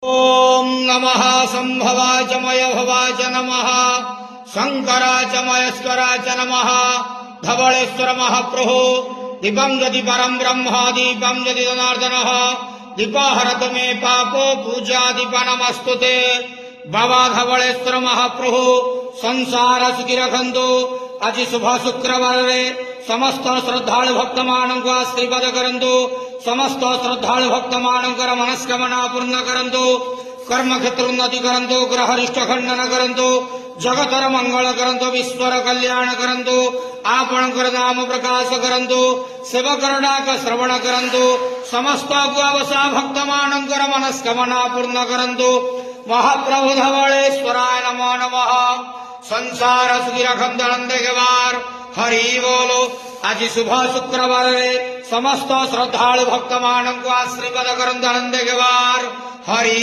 ओम नमः संभवाच मयभवाच नमः शंकराच महेश्वराच नमः धवलेश्वर महाप्रभु दीपं यदि परं ब्रह्म दीपं यदि जनार्दनः दीपहरतु मे पापो पूजा दीप नमस्तुते बाबा धवलेश्वर महाप्रभु संसार सुखी रखंतु आज शुभ शुक्रवार समस्त श्रद्धालु भक्त मानक आशीर्वाद करंतु समस्त श्रद्धालु भक्त मानकर मनस्कामना पूर्ण करंतु कर्म क्षेत्र उन्नति करंतु ग्रह रिष्ट खंडन करंतु जगतर मंगल करंतु विश्वर कल्याण करंतु आपणकर नाम प्रकाश करंतु सेवकर डाक श्रवण करंतु समस्त अगुआवसा भक्त मानकर मनस्कामना पूर्ण करंतु महाप्रभु धवलेश्वराय नमो नमः संसार सुखी रखंतु नंद गवार हरि बोलो आज शुभ शुक्रवार समस्त श्रद्धालु भक्त मानक आशीर्वाद करंतु नंद गवार हरि